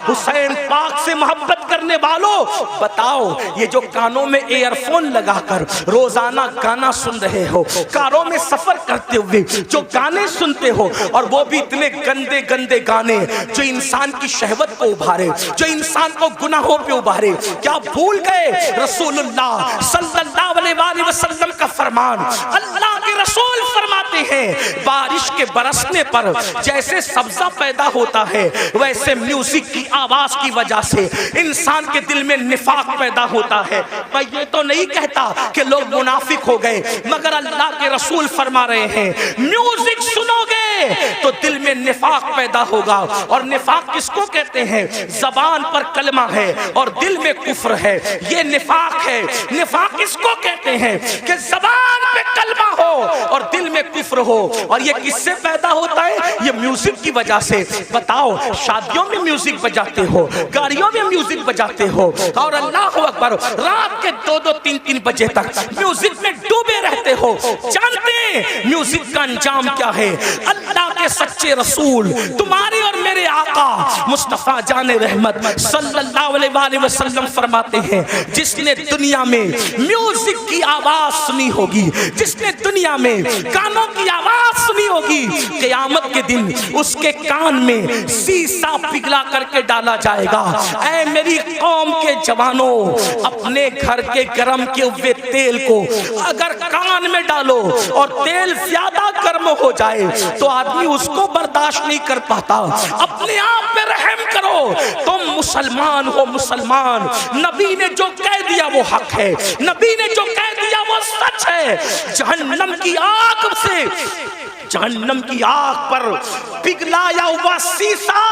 हुसैन पाक से मोहब्बत करने वालों, बताओ ये जो कानों में ईयरफोन लगाकर रोजाना गाना सुन रहे हो, कारों में सफर करते हुए जो गाने सुनते हो, और वो भी इतने गंदे गंदे गाने जो इंसान की शहवत को उभारे, जो इंसान को गुनाहों पे उभारे, क्या भूल गए रसूलुल्लाह सल्लल्लाहु अलैहि वसल्लम का फरमान? अल्लाह के रसूल फरमाते हैं बारिश के बरसने पर जैसे सब्जा पैदा होता है, वैसे म्यूजिक की आवाज की वजह से इंसान के दिल में निफाक पैदा होता है। मैं ये तो नहीं कहता कि लोग मुनाफिक हो गए, मगर अल्लाह के रसूल फरमा रहे हैं म्यूजिक सुनोगे तो दिल में निफाक पैदा होगा। और निफाक किसको कहते हैं? जबान पर कलमा है और दिल में कुफ्र है, ये निफाक है। निफाक किसको कहते हैं? कि जबान पे कलमा हो और दिल में कुफ्र हो। और ये किससे पैदा होता है? ये म्यूजिक की वजह से। बताओ, शादियों में म्यूजिक बजाते हो, गाड़ियों में म्यूजिक बजाते हो, और अल्लाह अकबर रात के 2-2, 3-3 बजे तक म्यूजिक में डूबे रहते हो। जानते हैं म्यूजिक का अंजाम क्या है? अल्लाह के सच्चे रसूल तुम्हारे और मेरे आका मुस्तफा जाने रहमत सल्लल्लाहु अलैहि वसल्लम फरमाते हैं जिसने दुनिया में म्यूजिक की आवाज सुनी होगी, जिसने दुनिया में गानों की आवाज सुनी होगी, क़यामत के दिन उसके कान में शीशा पिघला करके डाला जाएगा। ऐ मेरी कौम के जवानों, अपने घर के गरम किए हुए तेल को अगर कान में डालो और तेल ज्यादा गर्म हो जाए तो आदमी उसको बर्दाश्त नहीं कर पाता। अपने आप पे रहम करो, तुम मुसलमान हो मुसलमान। नबी ने जो कह दिया वो हक है, नबी ने जो कह दिया वो सच है। जहन्नम की आग से, जहन्नम की आग पर पिघलाया हुआ शीशा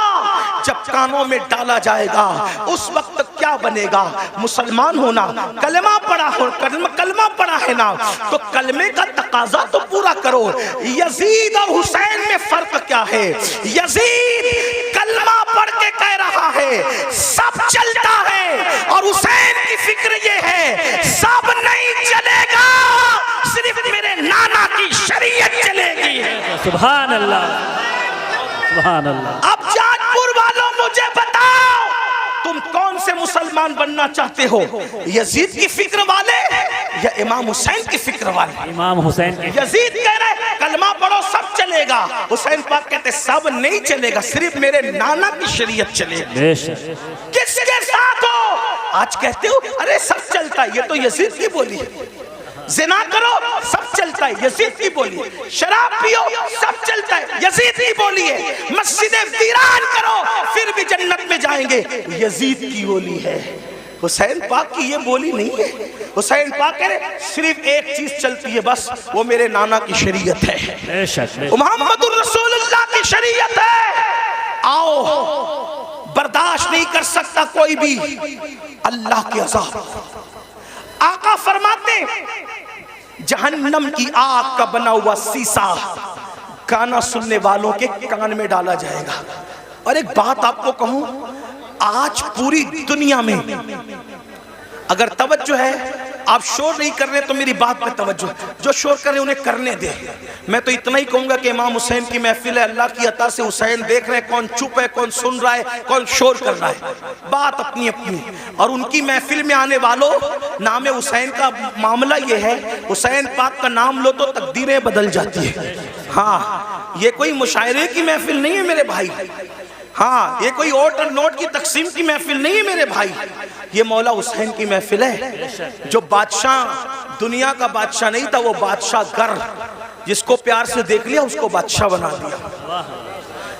जब कानों में डाला जाएगा उस वक्त क्या बनेगा? मुसलमान होना, कलमा पढ़ा हो, कलमा पढ़ा है ना, तो कलमे का तकाजा तो पूरा करो। यजीद और हुसैन में फर्क क्या है? यजीद कलमा पढ़ के कह रहा है सब चलता है, और हुसैन की फिक्र ये है सब नहीं चलेगा, सिर्फ मेरे नाना की शरीयत चलेगी। सुभान अल्लाह, सुभान अल्लाह। अब जाजपुर वालों मुझे बताओ, तुम कौन से मुसलमान बनना चाहते हो? यजीद की फिक्र वाले या इमाम हुसैन की फिक्र वाले? इमाम हुसैन की। यजीद कह रहे कलमा पढ़ो सब चलेगा, हुसैन पाक कहते सब नहीं चलेगा, सिर्फ मेरे नाना की शरीयत चलेगी। किसके साथ हो? आज कहते हो अरे सब चलता है, ये तो यजीद की बोली है। जिना करो सब चलता है, यजीद की बोली है। शराब पियो सब चलता है, यजीद की बोली है। मस्जिदें वीरान करो फिर भी जन्नत में जाएंगे, यजीद की बोली है। हुसैन पाक की ये बोली नहीं है। हुसैन पाक कह रहे सिर्फ एक चीज चलती है बस, वो मेरे नाना की शरीयत है, मुहम्मदुर रसूलुल्लाह की शरीयत है। आओ, बर्दाश्त नहीं कर सकता कोई भी अल्लाह के अज़ाब। आका फरमाते जहन्नम की आग का बना हुआ शीशा गाना सुनने वालों के कान में डाला जाएगा। और एक बात आपको कहूं, आज पूरी दुनिया में अगर तवज्जो है, आप शोर नहीं कर रहे तो मेरी बात पे तवज्जो, जो शोर कर रहे उन्हें करने दे। मैं तो इतना ही कहूंगा कि इमाम हुसैन की महफिल है, अल्लाह की अता से हुसैन देख रहे हैं कौन चुप है, कौन सुन रहा है, कौन शोर कर रहा है, बात अपनी अपनी। और उनकी महफिल में आने वालों, नाम हुसैन का मामला ये है, हुसैन पाक का नाम लो तो तकदीरें बदल जाती है। हाँ, ये कोई मुशायरे की महफिल नहीं है मेरे भाई। हाँ, ये कोई ओट और नोट की तकसीम की महफिल नहीं है मेरे भाई, ये मौला हुसैन की महफिल है। जो बादशाह दुनिया का बादशाह नहीं था, वो बादशाह गर, जिसको प्यार से देख लिया उसको बादशाह बना दिया,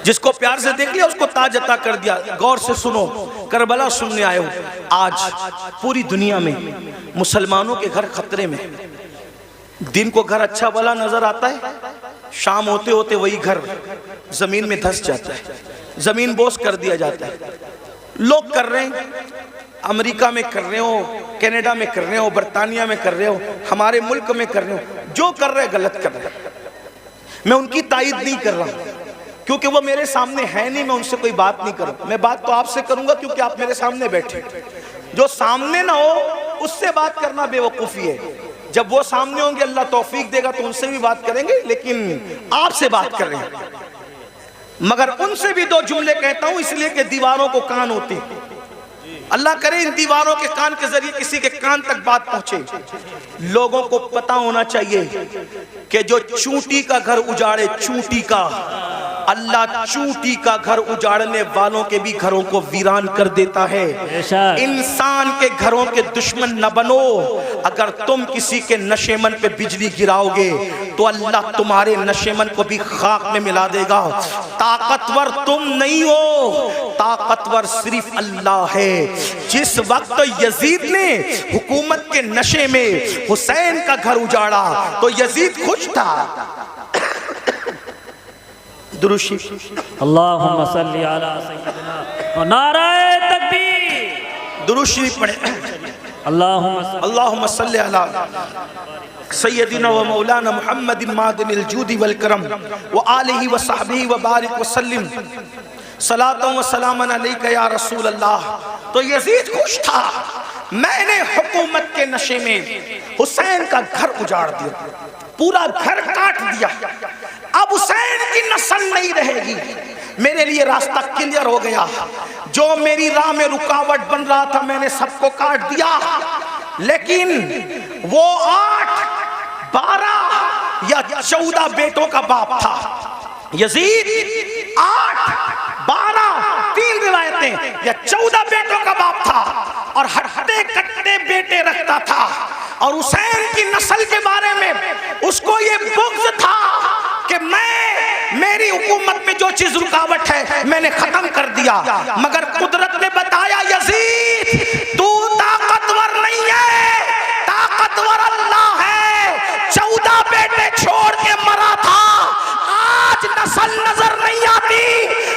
जिसको प्यार से देख लिया उसको ताज अता कर दिया। गौर से सुनो, करबला सुनने आए हो। आज पूरी दुनिया में मुसलमानों के घर खतरे में। दिन को घर अच्छा भला नजर आता है, शाम होते होते वही घर जमीन में धंस जाता है, जमीन बोस कर दिया जाता है। लोग कर रहे हैं, अमेरिका में कर रहे हो, कनाडा में कर रहे हो, बर्तानिया में कर रहे हो, हमारे मुल्क में कर रहे हो, जो कर रहे गलत कर रहे हैं। मैं उनकी तायीद नहीं कर रहा क्योंकि वो मेरे सामने है नहीं, मैं उनसे कोई बात नहीं करूँ। मैं बात तो आपसे करूंगा क्योंकि आप मेरे सामने बैठे। जो सामने ना हो उससे बात करना बेवकूफ़ी है। जब वो सामने होंगे अल्लाह तौफीक देगा तो उनसे भी बात करेंगे, लेकिन आपसे बात कर रहे हैं। मगर उनसे भी दो जुमले कहता हूं इसलिए कि दीवारों को कान होते हैं। अल्लाह करे इन दीवारों के कान के जरिए किसी के कान तक बात पहुंचे। लोगों को पता होना चाहिए कि जो चूंटी का घर उजाड़े, चूंटी का, अल्लाह चूंटी का घर उजाड़ने वालों के भी घरों को वीरान कर देता है। इंसान के घरों के दुश्मन न बनो। अगर तुम किसी के नशेमन पे बिजली गिराओगे तो अल्लाह तुम्हारे नशेमन को भी खाक में मिला देगा। ताकतवर तुम नहीं हो, ताकतवर सिर्फ अल्लाह है। जिस वक्त यजीद ने हुकूमत के नशे में हुसैन का घर उजाड़ा तो यजीद खुश था। दुरूशी अल्लाहुम्मा सल्ली अला सय्यिदिना नाराए तकबीर। दुरूशी पढ़े। अल्लाहुम्मा सल्ली अला सय्यिदिना व मौलाना मुहम्मदिन मादिनिल जूदी वल करम व आलिहि व सहबिहि व बारिक व सल्लिम सलातों व सलामन अलैका या रसूल अल्लाह। तो यजीद खुश था, मैंने हुकूमत के नशे में हुसैन का घर उजाड़ दिया, पूरा घर काट दिया। अब हुसैन की नस्ल नहीं रहेगी। मेरे लिए रास्ता क्लियर हो गया। जो मेरी राह में रुकावट बन रहा था मैंने सबको काट दिया। लेकिन वो 8, 12 या 14 बेटों का बाप था यजीद। 8, 12, 3 रिवायतें या 14 बेटों का बाप था और हट्टे कट्टे बेटे रखता था। और हुसैन की नस्ल के बारे में उसको ये बुग़्ज़ था कि मेरी हुकूमत में जो चीज रुकावट है मैंने खत्म कर दिया। मगर कुदरत ने बताया यजीद तू ताकतवर नहीं है, ताकतवर अल्लाह है। 14 बेटे छोड़ के मरा था, आज नस्ल नजर नहीं आती।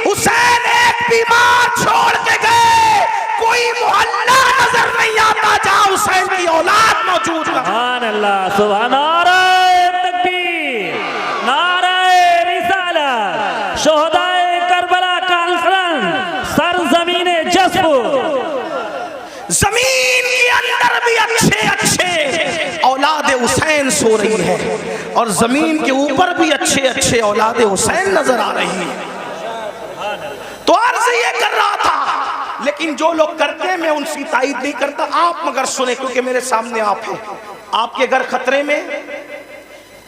हुसैन एक बीमार छोड़ के गए, कोई मोहल्ला नजर नहीं आता जहां हुसैन की औलाद मौजूद है। सुभान अल्लाह, सुभान नाराए तकबीर, नाराए रिसालत, शोहदाए करबला का अलसरन, सरजमीने जस्ब। जमीन के अंदर भी अच्छे अच्छे औलाद हुसैन सो रही है और जमीन के ऊपर भी अच्छे अच्छे औलाद हुसैन नजर आ रही है। तो अर्ज ये कर रहा था, लेकिन जो लोग करते हैं मैं उनकी तायद नहीं करता। आप मगर सुने, क्योंकि मेरे सामने आप हैं। आपके घर खतरे में,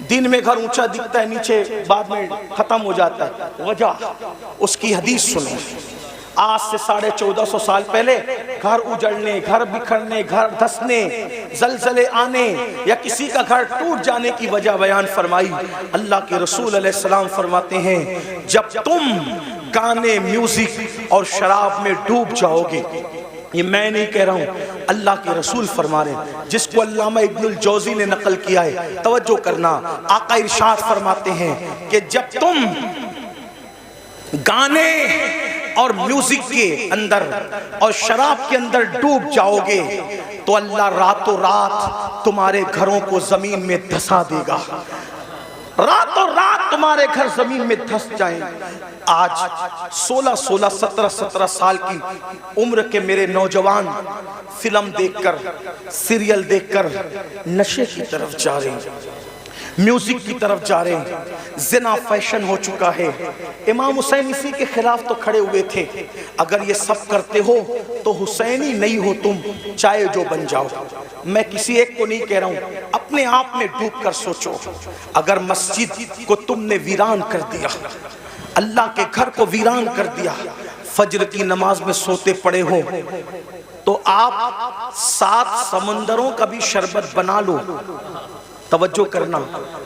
दिन में घर ऊंचा दिखता है, नीचे बाद में खत्म हो जाता है। वजह उसकी हदीस सुनो। आज से 1450 साल पहले घर उजड़ने, घर बिखरने, घर धंसने, जलजले आने या किसी का घर टूट जाने की वजह बयान फरमाई। अल्लाह के रसूल अलैहिस्सलाम फरमाते हैं जब तुम गाने, म्यूजिक और शराब में डूब जाओगे, ये मैं नहीं कह रहा हूँ, अल्लाह के रसूल फरमा रहे हैं, जिसको अल्लामा इब्नुल जौज़ी ने नकल किया है। तवज्जो करना, आका इरशाद फरमाते हैं कि जब तुम गाने और म्यूजिक के अंदर और शराब के अंदर डूब जाओगे तो अल्लाह रातों रात तुम्हारे घरों को जमीन में धंसा देगा। रातों रात तुम्हारे घर जमीन में धंस जाएंगे। आज 16-16, 17-17 साल की उम्र के मेरे नौजवान फिल्म देखकर, सीरियल देखकर नशे की तरफ जा रहे हैं, म्यूजिक की तरफ जा रहे हैं। जिना फैशन हो चुका है। इमाम हुसैन इसी के खिलाफ तो खड़े हुए थे। अगर ये सब करते हो तो हुसैनी नहीं हो तुम, चाहे जो बन जाओ। मैं किसी एक को नहीं कह रहा हूं, अपने आप में डूब कर सोचो। अगर मस्जिद को तुमने वीरान कर दिया, अल्लाह के घर को वीरान कर दिया, फजर की नमाज में सोते पड़े हो, तो आप 7 समंदरों का भी शरबत बना लो। तवज्जो करना,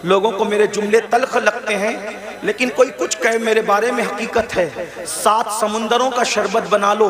लोगों को मेरे जुमले तल्ख लगते हैं, लेकिन कोई कुछ कहे मेरे बारे में हकीकत है। 7 समुंदरों का शरबत बना लो,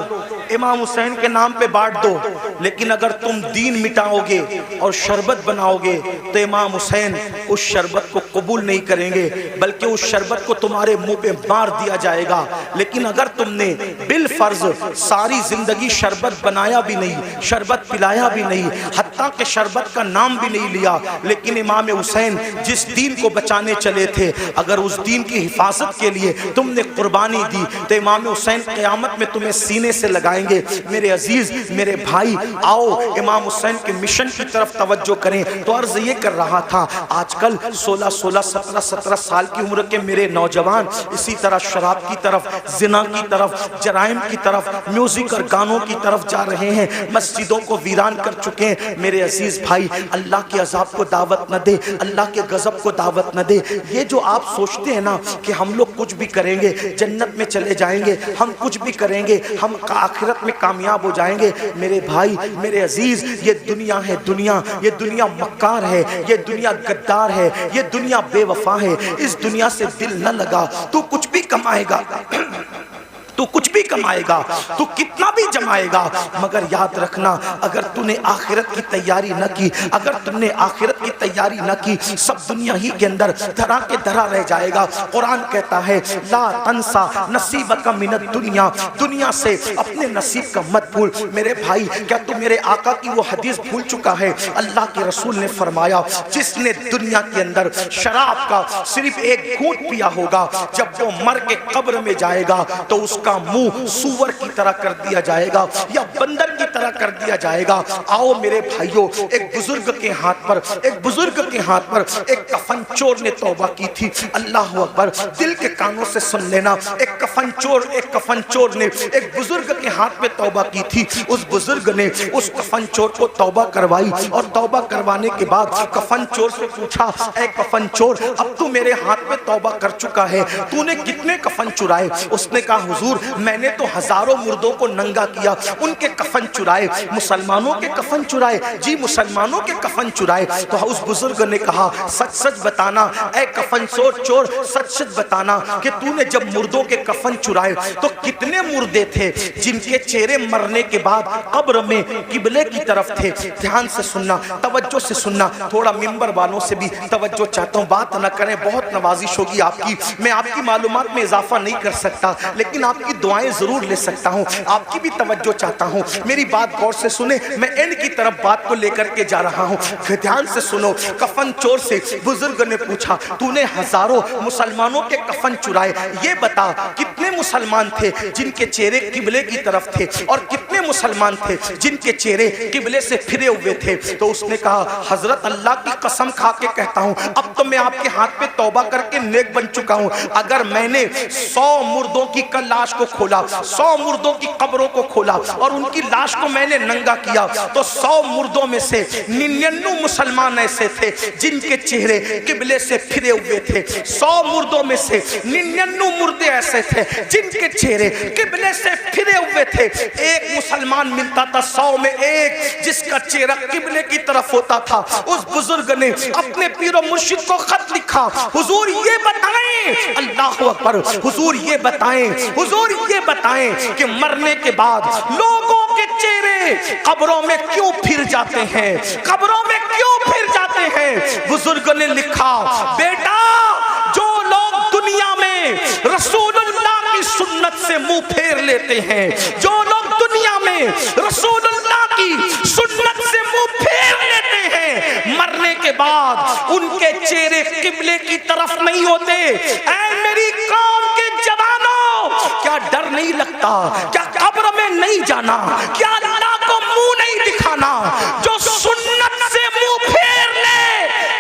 इमाम हुसैन के नाम पे बांट दो। लेकिन अगर तुम दीन मिटाओगे और शरबत बनाओगे तो इमाम हुसैन उस शरबत को कबूल नहीं करेंगे, बल्कि उस शरबत को तुम्हारे मुंह पे मार दिया जाएगा। लेकिन अगर तुमने बिल फर्ज सारी जिंदगी शरबत बनाया भी नहीं, शरबत पिलाया भी नहीं, हत्ता के शरबत का नाम भी नहीं लिया, लेकिन इमाम हुसैन जिस दीन को बचाने चले थे, अगर उस दीन दीन की हिफाजत के लिए तुमने कुर्बानी दी, तो इमाम हुसैन क़यामत में तुम्हें सीने से लगाएंगे। मेरे अजीज, मेरे भाई, आओ इमाम हुसैन के मिशन की तरफ तवज्जो करें। तो अर्ज ये कर रहा था, आजकल 16-16, 17-17 साल की उम्र के मेरे नौजवान इसी तरह शराब की तरफ, जिना की तरफ, जराइम की तरफ, म्यूजिक और गानों की तरफ जा रहे हैं, मस्जिदों को वीरान कर चुके हैं। मेरे अजीज भाई, अल्लाह के अजाब को दावत न दे, अल्लाह के गजब को दावत न दे। ये जो आप सोचते हैं ना कि हम लोग कुछ भी करेंगे जन्नत में चले जाएंगे, हम कुछ भी करेंगे हम आखिरत में कामयाब हो जाएंगे, मेरे भाई, मेरे अजीज, ये दुनिया है दुनिया, ये दुनिया मक्कार है, ये दुनिया गद्दार है, ये दुनिया बेवफा है। इस दुनिया से दिल न लगा, तू कुछ भी कमाएगा, तू कुछ भी कमाएगा, तू कितना भी जमाएगा, मगर याद रखना, अगर तूने आखिरत की तैयारी न की, अगर तुमने आखिरत की तैयारी न की, सब दुनिया ही के अंदर धरा के धरा रह जाएगा। कुरान कहता है, ला तंसा नसीबका मिनद दुनिया, दुनिया से अपने नसीब का मत भूल। मेरे भाई, क्या तू मेरे आका की वो हदीस भूल चुका है? अल्लाह के रसूल ने फरमाया, जिसने दुनिया के अंदर शराब का सिर्फ एक घूंट पिया होगा, जब वो मर के कब्र में जाएगा तो उसका मुंह सूअर की तरह कर दिया जाएगा या बंदर की तरह कर दिया जाएगा। आओ मेरे भाइयों, एक बुजुर्ग के हाथ पर, एक बुजुर्ग के हाथ पर एक कफन चोर ने तौबा की थी। अल्लाह अकबर, दिल के कानों से सुन लेना। एक कफन चोर ने एक बुजुर्ग के हाथ में तौबा की थी। उस बुजुर्ग ने उस कफन चोर को तौबा करवाई और तौबा करवाने के बाद कफन चोर से पूछा, ऐ कफन चोर, अब तू मेरे हाथ में तौबा कर चुका है, तूने कितने कफन चुराए? उसने कहा, हुजूर, मैंने तो हजारों मुर्दों को नंगा किया, उनके कफन चुराए। मुसलमानों के कफन चुराए? जी, मुसलमानों के कफन चुराए। तो उस बुजुर्ग ने कहा, सच सच बताना ऐ कफन चोर, सच सच बताना कि तूने जब मुर्दों के कफन चुराए तो कितने मुर्दे थे जिनके चेहरे मरने के बाद कब्र में किबले की तरफ थे? ध्यान से सुनना, तवज्जो से सुनना। थोड़ा मिंबर वालों से भी तवज्जो चाहता हूँ, बात न करें, बहुत नवाजिश होगी आपकी। मैं आपकी मालूमात में इजाफा नहीं कर सकता, लेकिन आपकी दुआएं जरूर ले सकता हूं। आपकी भी तवज्जो चाहता हूं, मेरी बात गौर से सुने। मैं एंड की तरफ बात को लेकर के जा रहा हूं, ध्यान से सुनो। कफन चोर से बुजुर्ग ने पूछा, तूने हजारों मुसलमानों के कफन चुराए, ये बता कितने मुसलमान थे जिनके चेहरे किबले की तरफ थे और कितने मुसलमान थे जिनके चेहरे किबले से फिरे हुए थे? तो उसने कहा, हजरत, अल्लाह की कसम खा के कहता हूं, अब तो मैं आपके हाथ पे तौबा करके नेक बन चुका हूं। अगर मैंने 100 मुर्दों की लाश को खोला, 100 मुर्दों की कब्रों को खोला और उनकी लाश को मैंने नंगा किया, तो 100 मुर्दों में से 99 मुसलमान ऐसे थे जिनके चेहरे किबले से फिरे हुए थे। 100 मुर्दों में से 99 मुर्दे ऐसे थे जिनके चेहरे किबले से फिरे हुए थे। एक मुसलमान मिलता था 100 में एक जिसका चेहरा किबले की तरफ होता था। उस बुजुर्ग ने अपने पीरो मुर्शिद को खत लिखा, हुजूर ये बताएं, अल्लाह अकबर, हुजूर ये बताएं, हुजूर ये बताएं कि मरने के बाद लोगों के चेहरे कब्रों में क्यों फिर जाते हैं, कब्रों में क्यों फिर जाते हैं? बुजुर्ग ने लिखा, बेटा, जो लोग दुनिया में रसूलुल्लाह की सुन्नत से मुंह फेर लेते हैं, जो लोग दुनिया में रसूलुल्लाह की सुन्नत से मुंह फेर लेते हैं, मरने के बाद उनके चेहरे किबले की तरफ नहीं होते। ऐ मेरी कौम के जवानों, क्या डर नहीं लगता? क्या कब्र में नहीं जाना? क्या अल्लाह को मुंह नहीं दिखाना? जो सुन्नत से मुंह फेर ले,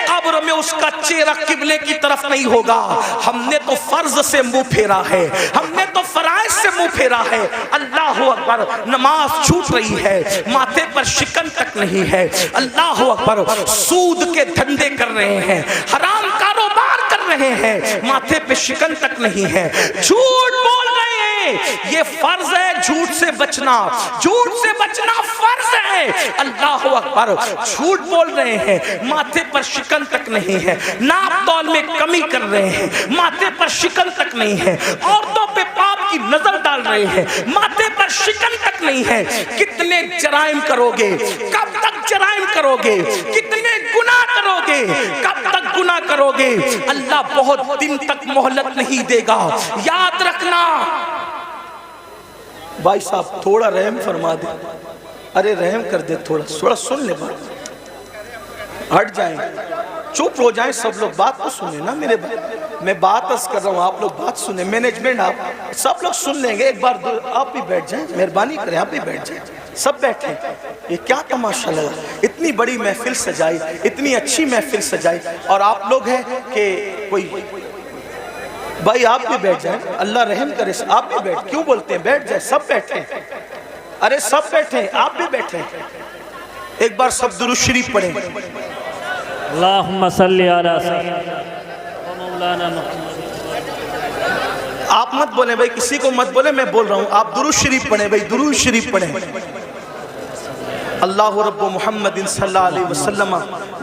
कब्र में उसका चेहरा किबले की तरफ नहीं होगा। हमने तो फर्ज से मुंह फेरा है, हमने तो फराइज से मुंह फेरा है। अल्लाह अकबर, नमाज छूट रही है, माथे पर शिकन तक नहीं है। अल्लाह अकबर, सूद के धंधे कर रहे हैं, हराम कारोबार कर रहे हैं, माथे पे शिकन तक नहीं है, झूठ बोल रहे हैं। ये फर्ज है झूठ से बचना, झूठ से बचना फर्ज है। अल्लाह अकबर, झूठ बोल रहे हैं, माथे पर शिकन तक नहीं है, नाप तौल में कमी कर रहे हैं, माथे पर शिकन तक नहीं है, औरतों पे पाप की नजर डाल रहे हैं, माथे पर शिकन तक नहीं है। कितने जराइम करोगे? कब तक जराइम करोगे? कितने गुनाह करोगे? कब तक गुनाह करोगे? अल्लाह बहुत दिन तक मोहलत नहीं देगा, याद रखना। भाई साहब, थोड़ा रहम फरमा दे, अरे रहम कर दे, थोड़ा सुन ले बात, हट जाएं, चुप हो जाएं सब लोग, बात तो सुने ना मेरे भाई। मैं बात अर्ज कर रहा हूँ, आप लोग बात सुने, मैनेजमेंट आप सब लोग सुन लेंगे। एक बार आप भी बैठ जाएं, मेहरबानी करें, आप भी बैठ जाएं, सब बैठे। ये क्या तमाशा लगा, इतनी बड़ी महफिल सजाई, इतनी अच्छी महफिल सजाई, और आप लोग हैं कि कोई भाई आप भी बैठ जाएं, अल्लाह रहम करे, आप भी बैठ, क्यों बोलते हैं बैठ जाए, सब बैठे, अरे सब बैठे, आप भी बैठे। एक बार सब दुरूद शरीफ पढ़ें। अल्लाहुम्मा सल्ली अला सय्यिदना व मौलाना मुहम्मद। आप मत बोले भाई, किसी को मत बोले, मैं बोल रहा हूँ, आप दुरूद शरीफ पढ़ें भाई, दुरूद शरीफ पढ़ें। अल्लाहु रब्बु मुहम्मदिन सल्लल्लाहु अलैहि वसल्लम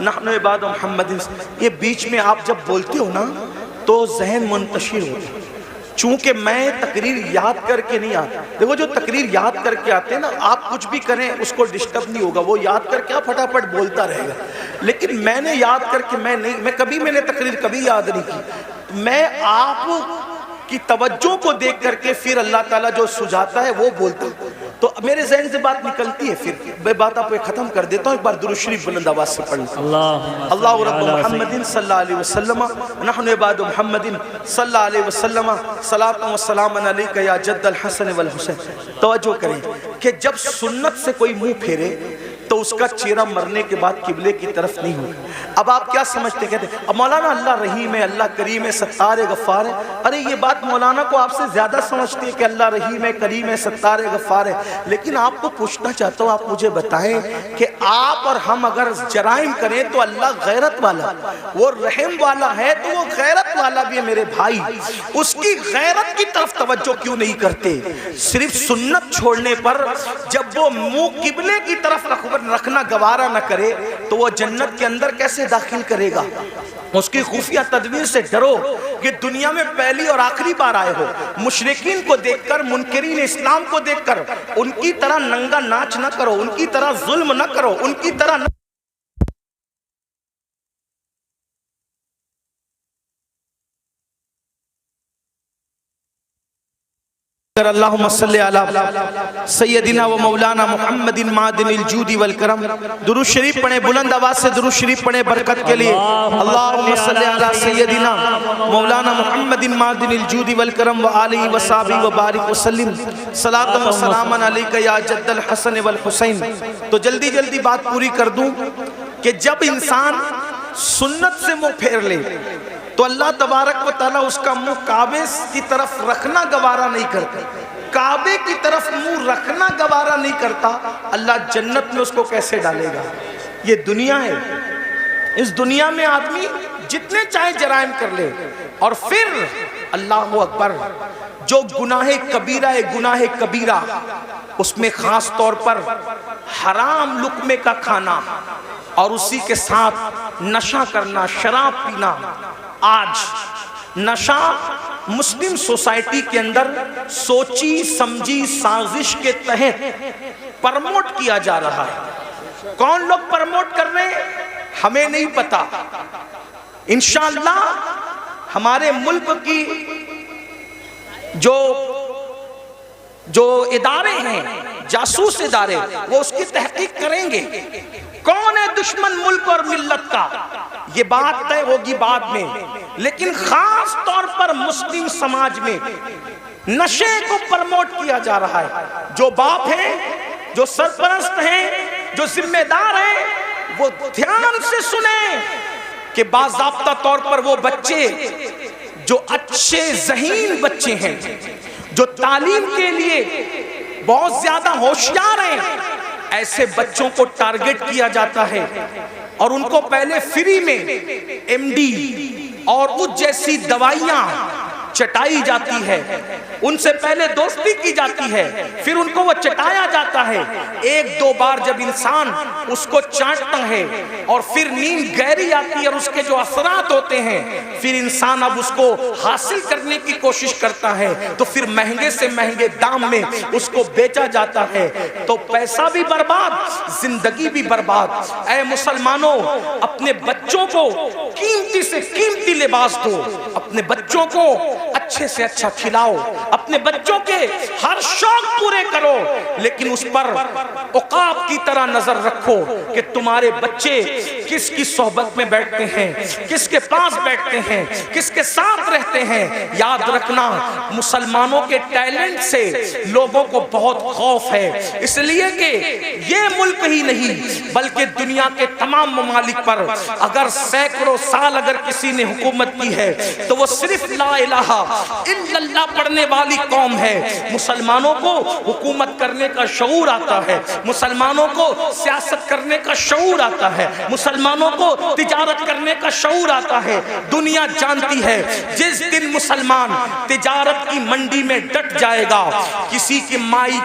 नहनु इबादु मुहम्मदिन। ये बीच में आप जब बोलते हो ना तो जहन मुंतशिर होता है। चूंकि मैं तकरीर याद करके नहीं आता, देखो जो तकरीर याद करके आते हैं ना, आप कुछ भी करें उसको डिस्टर्ब नहीं होगा, वो याद करके आप फटाफट बोलता रहेगा। लेकिन मैंने याद करके मैंने तकरीर कभी याद नहीं की। मैं आप की तवज्जो को देख करके फिर अल्लाह ताला जो सुझाता है वो बोलता है, तो मेरे ज़हन से बात निकलती है, फिर मैं बात आपको ख़त्म कर देता हूँ। एक बार दुरूद शरीफ बुलंद आवाज़ से पढ़ लें। अल्लाहु रब्बु मुहम्मदिन सल्लल्लाहु अलैहि वसल्लम नहनु इबादु मुहम्मदिन सल्लल्लाहु अलैहि वसल्लम सलातु व सलामुन अलैका या जद्दल हसन वल हुसैन। तवज्जो करें कि जब सुन्नत से कोई मुंह फेरे तो उसका चेहरा मरने के बाद किबले की तरफ नहीं होगा। अब आप क्या समझते, कहते अब मौलाना अल्लाह रहीम है, अल्लाह करीम है, सत्तार है, गफ्फार है। अरे ये बात मौलाना को आपसे ज़्यादा समझती है कि अल्लाह रहीम है, करीम है, सत्तार है, गफ्फार है। लेकिन आपको पूछना चाहता हूँ, आप मुझे बताएं कि आप और हम अगर जराइम करें तो अल्लाह गैरत वाला, वो रहम वाला है, तो वो गैरत वाला भी है मेरे भाई। उसकी गैरत की तरफ तवज्जो क्यों नहीं करते? सिर्फ सुन्नत छोड़ने पर जब वो मुंह किबले की तरफ रखना गवारा न करे तो वो जन्नत के अंदर कैसे दाखिल करेगा? उसकी खुफिया तदबीर से डरो कि दुनिया में पहली और आखिरी बार आए हो। मुशरिकीन को देखकर, मुनकरीन इस्लाम को देखकर उनकी तरह नंगा नाच न करो, उनकी तरह जुल्म न करो, उनकी तरह न अल्लाहुम्मा सल्ली अला सय्यदिना व मौलाना मुहम्मदिन मादिनिल जूदी वल करम। दुरूद शरीफ पढ़े, बुलंद आवाज से दुरूद शरीफ पढ़े बरकत के लिए। अल्लाहुम्मा सल्ली अला सय्यदिना मौलाना मुहम्मदिन मादिनिल जूदी वल करम व आलिहि व सहाबी व बारिक व सल्लिम सलातु व सलामन अलैका या जद्दल हसन वल हुसैन। तो जल्दी जल्दी बात पूरी कर दूं कि जब इंसान सुन्नत से मुंह फेर ले तो अल्लाह तबारक व तआला उसका मुंह काबे की तरफ रखना गवारा नहीं करता। काबे की तरफ मुंह रखना गवारा नहीं करता, अल्लाह जन्नत में उसको कैसे डालेगा? ये दुनिया है, इस दुनिया में आदमी जितने चाहे जराइम कर ले, और फिर अल्लाह अकबर, जो गुनाहे कबीरा है, गुनाहे कबीरा, उसमें खास तौर पर हराम लुक्मे का खाना और उसी के साथ नशा करना, शराब पीना। आज नशा मुस्लिम सोसाइटी के अंदर सोची समझी साजिश के तहत प्रमोट किया जा रहा है। कौन लोग प्रमोट कर रहे हैं हमें नहीं पता। इंशाअल्लाह हमारे मुल्क की जो इदारे हैं, जासूस इदारे, वो उसकी तहकीक करेंगे। कौन है दुश्मन मुल्क और मिल्लत का, ये बात तय होगी बाद में। लेकिन खास तौर पर मुस्लिम समाज में नशे को प्रमोट किया जा रहा है। जो बाप हैं, जो सरपरस्त हैं, जो जिम्मेदार हैं, वो ध्यान से सुने कि बाज़ाब्ता तौर पर वो बच्चे जो अच्छे ज़हीन बच्चे हैं, जो तालीम के लिए बहुत ज्यादा होशियार हैं, ऐसे बच्चों को टारगेट किया जाता है और उनको पहले फ्री में एमडी और उस जैसी दवाइयां चटाई जाती है, उनसे पहले दोस्ती की जाती है, फिर उनको वो चटाया जाता है। एक दो बार जब इंसान उसको चाटता है और फिर नींद गहरी आती है और उसके जो असरात होते हैं, फिर इंसान अब उसको हासिल करने की कोशिश करता है, तो फिर महंगे से महंगे दाम में उसको बेचा जाता है। तो पैसा भी बर्बाद, जिंदगी भी बर्बाद। ऐ मुसलमानों, अपने बच्चों को कीमती से कीमती लिबास दो, अपने बच्चों को अच्छे से अच्छा खिलाओ, अपने बच्चों के हर शौक पूरे करो, लेकिन उस पर औकाब की तरह नजर रखो कि तुम्हारे बच्चे किसकी सोहबत में बैठते हैं, किसके पास बैठते हैं, किसके साथ रहते हैं। याद रखना, मुसलमानों के टैलेंट से लोगों को बहुत खौफ है, इसलिए कि ये मुल्क ही नहीं बल्कि दुनिया के तमाम ममालिक पर अगर सैकड़ों साल अगर किसी ने हुकूमत की है तो वो सिर्फ ला इलाहा इल्लल्लाह पढ़ने वाली कौम है। मुसलमानों को हुकूमत करने का शऊर आता है, मुसलमानों को सियासत करने का शऊर आता है, मुसलमानों को तिजारत करने का शऊर आता है। दुनिया जानती है जिस दिन मुसलमान तिजारत की मंडी में डट जाएगा, किसी की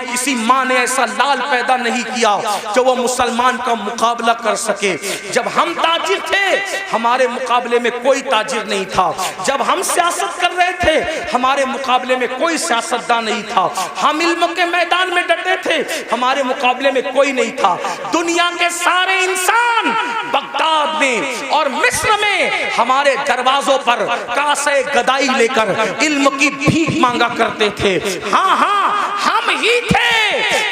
किसी माँ ने ऐसा लाल पैदा नहीं किया जो वो मुसलमान का मुकाबला कर सके। जब हम ताजिर थे हमारे मुकाबले में कोई ताजिर नहीं था, जब हम सियासत कर रहे थे हमारे मुकाबले में कोई सियासतदान नहीं था, हम इल्म के मैदान में डटे थे हमारे मुकाबले में कोई नहीं था। दुनिया के सारे इंसान बगदाद में और मिस्र में हमारे दरवाजों पर कासे गदाई लेकर इल्म की भीख मांगा करते थे। हाँ हाँ, हम ही थे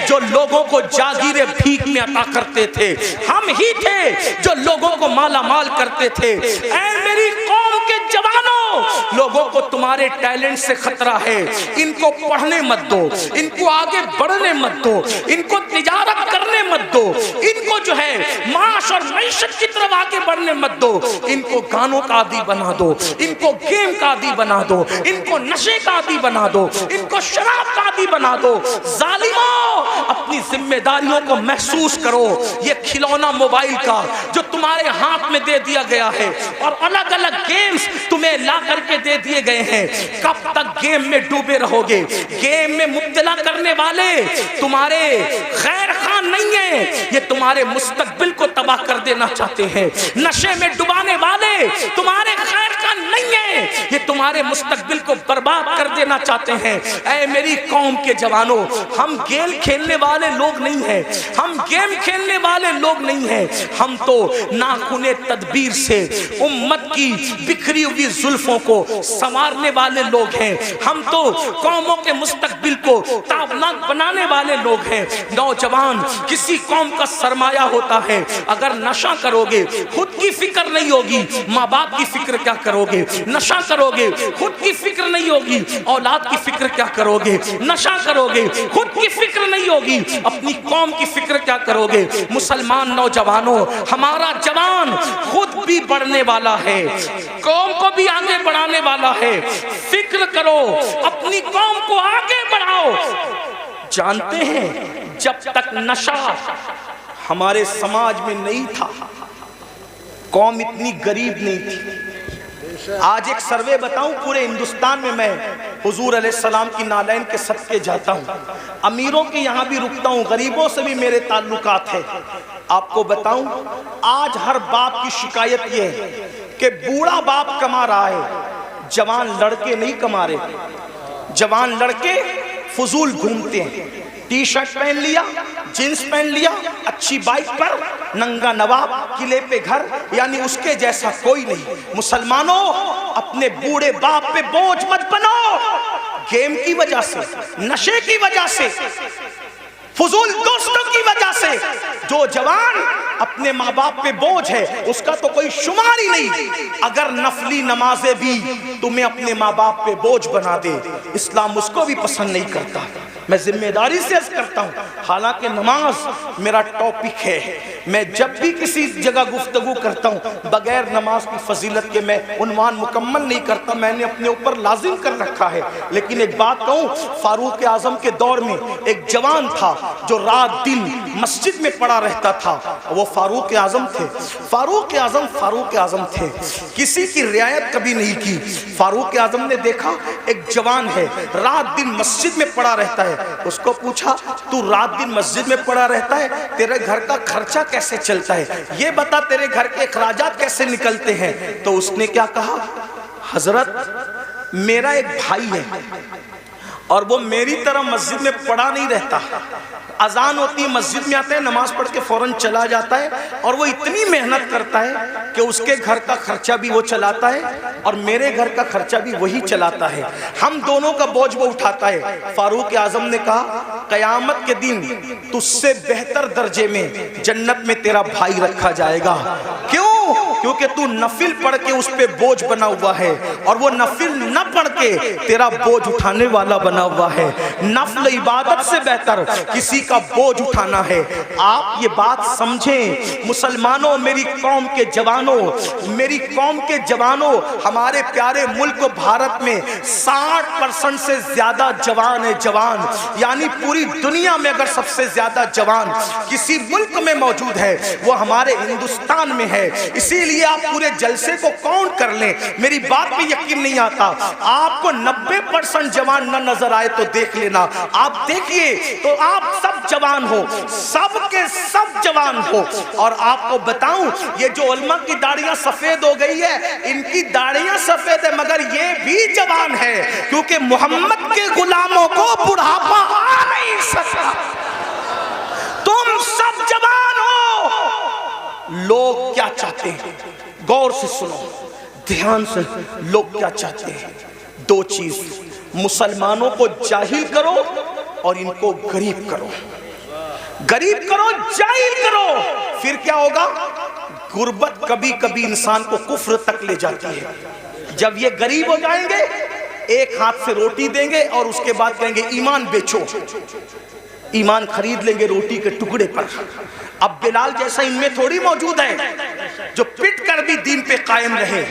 जो लोगों को जागीरे भीख में अता करते थे, हम ही थे जो लोगों को माला माल करते थे। ऐ मेरी कौम के जवानों, लोगों को तुम्हारे टैलेंट से खतरा है, इनको पढ़ने मत दो, इनको आगे बढ़ने मत दो, इनको तिजारत करने मत दो, इनको जो है माश और मैशत की तरफ आगे बढ़ने मत दो, इनको गानों का आदी बना दो, इनको गेम का आदी बना दो, इनको नशे का आदी बना दो, इनको शराब का आदी बना दो। जालिमों, अपनी जिम्मेदारियों को महसूस करो। ये खिलौना मोबाइल का जो तुम्हारे हाथ में दे दिया गया है और अलग अलग गेम्स तुम्हें ला करके दे दिए गए हैं, कब तक गेम में डूबे रहोगे? गेम में मुब्तला करने वाले तुम्हारे खैर खान नहीं है, ये तुम्हारे मुस्तकबिल को तबाह कर देना चाहते हैं। नशे में डुबाने वाले तुम्हारे खैर खान नहीं है, ये तुम्हारे मुस्तकबिल को बर्बाद कर देना चाहते हैं। ऐ मेरी कौम के जवानों, हम गेम खेलने वाले लोग नहीं हैं, हम गेम खेलने वाले लोग नहीं हैं, हम तो नाखूने तदबीर से उम्मत की बिखरी हुई जुल्फों को संवारने वाले लोग हैं, हम तो कौमों के मुस्तकबिल को ताबनाक बनाने वाले लोग हैं। नौजवान किसी कौम का सरमाया होता है, अगर नशा करोगे खुद की फिक्र नहीं होगी, माँ बाप की फिक्र क्या करोगे? नशा करोगे खुद की फिक्र नहीं होगी, औलाद की फिक्र क्या करोगे? नशा करोगे खुद की फिक्र नहीं होगी, अपनी कौम की फिक्र क्या करोगे? मुसलमान नौजवानों, हमारा जवान खुद भी बढ़ने वाला है, कौम को भी आगे बढ़ाने वाला है। फिक्र करो, अपनी कौम को आगे बढ़ाओ। जानते हैं, जब तक नशा हमारे समाज में नहीं था, कौम इतनी गरीब नहीं थी। आज एक सर्वे बताऊं, पूरे हिंदुस्तान में मैं हुजूर अलैहिस्सलाम की नालैन के सदके जाता हूं, अमीरों के यहाँ भी रुकता हूं, गरीबों से भी मेरे ताल्लुकात है। आपको बताऊं, आज हर बाप की शिकायत ये है कि बूढ़ा बाप कमा रहा है, जवान लड़के नहीं कमा रहे। जवान लड़के फजूल घूमते हैं, टी शर्ट पहन लिया, जींस पहन लिया, अच्छी बाइक पर, नंगा नवाब, किले पे घर, यानी उसके जैसा कोई नहीं। मुसलमानों, अपने बूढ़े बाप पे बोझ मत बनो। गेम की वजह से, नशे की वजह से, फजूल दोस्तों की वजह से जो जवान अपने माँ बाप पे बोझ है, उसका तो कोई शुमार ही नहीं। अगर नफली नमाजें भी तुम्हें अपने माँ बाप पे बोझ बना दे, इस्लाम उसको भी पसंद नहीं करता। मैं जिम्मेदारी से अर्ज करता हूँ, हालांकि नमाज मेरा टॉपिक है, मैं जब भी किसी जगह गुफ्तगू करता हूँ बगैर नमाज की फजीलत के मैं उन्वान मुकम्मल नहीं करता, मैंने अपने ऊपर लाजिम कर रखा है। लेकिन एक बात कहूँ, फारूक आजम के दौर में एक जवान था जो रात दिन मस्जिद में पड़ा रहता था, वो फारूक आजम थे। फारूक आजम थे, किसी की रियायत कभी नहीं की। फारूक आजम ने देखा एक जवान है, रात दिन मस्जिद में पड़ा रहता है, उसको पूछा, तू रात दिन मस्जिद में पड़ा रहता है, तेरे घर का खर्चा कैसे चलता है, ये बता, तेरे घर के अखराजात कैसे निकलते हैं? तो उसने क्या कहा, हजरत मेरा एक भाई है, और वो मेरी तरह मस्जिद में पड़ा नहीं रहता। अजान होती है, मस्जिद में आता है, नमाज पढ़ के फौरन चला जाता है, और वो इतनी मेहनत करता है कि उसके घर का खर्चा भी वो चलाता है और मेरे घर का खर्चा भी वही चलाता है। हम दोनों का बोझ वो उठाता है। फारूक आजम ने कहा, कयामत के दिन तुझसे बेहतर दर्जे में जन्नत में तेरा भाई रखा जाएगा। क्यों? क्योंकि तू नफिल पढ़ के उस पे बोझ बना हुआ है, और वो नफिल न पढ़ के तेरा बोझ उठाने वाला बना हुआ है। नफल इबादत से बेहतर किसी का बोझ उठाना है। आप ये बात समझें मुसलमानों, मेरी कौम के जवानों, मेरी कौम के जवानों, हमारे प्यारे मुल्क भारत में 60% से ज्यादा जवान है। जवान यानी पूरी दुनिया में अगर सबसे ज्यादा जवान किसी मुल्क में मौजूद है वो हमारे हिंदुस्तान में है। इसीलिए आप पूरे जलसे को काउंट कर लें, मेरी बात पे यकीन नहीं आता, आपको 90% जवान न नजर आए तो देख लेना। आप देखिए तो आप सब जवान हो, सब के सब जवान हो। और आपको बताऊं, ये जो उलमा की दाढ़ियां सफेद हो गई है, इनकी दाढ़ियां सफेद है मगर ये भी जवान है, क्योंकि मोहम्मद के गुलामों को बुढ़ापा आ नहीं सकता। तुम सब जवान हो। लोग क्या चाहते हैं, गौर से सुनो, ध्यान से, लोग क्या चाहते हैं? दो चीज, मुसलमानों को जाहिल करो और इनको गरीब करो। गरीब करो, जाहिल करो, फिर क्या होगा? गुर्बत कभी कभी इंसान को कुफ्र तक ले जाती है। जब ये गरीब हो जाएंगे, एक हाथ से रोटी देंगे और उसके बाद कहेंगे ईमान बेचो, ईमान खरीद लेंगे रोटी के टुकड़े पर। अब बिलाल जैसा इनमें थोड़ी मौजूद है जो पिट कर भी दीन पे कायम रहे।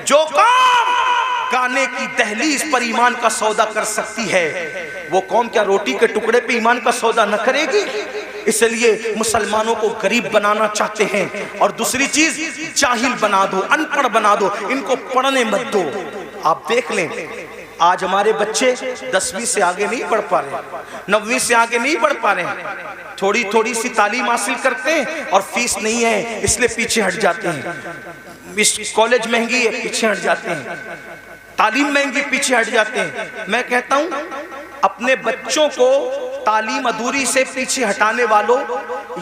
जो कौम गाने की दहलीज पर ईमान का सौदा कर सकती है, वो कौम क्या रोटी के टुकड़े पे ईमान का सौदा न करेगी? इसलिए मुसलमानों को गरीब बनाना चाहते हैं। और दूसरी चीज, जाहिल बना दो, अनपढ़ बना दो, इनको पढ़ने मत दो। आप देख लें, आज हमारे बच्चे 10वीं से आगे नहीं बढ़ पा रहे, 9वीं से आगे नहीं बढ़ पा रहे। थोड़ी थोड़ी सी तालीम हासिल करते हैं और फीस नहीं है इसलिए पीछे हट जाते हैं। इस कॉलेज महंगी है, पीछे हट जाते हैं। तालीम महंगी, पीछे हट जाते हैं। मैं कहता हूं, अपने बच्चों को तालीम अधूरी से पीछे हटाने वालों,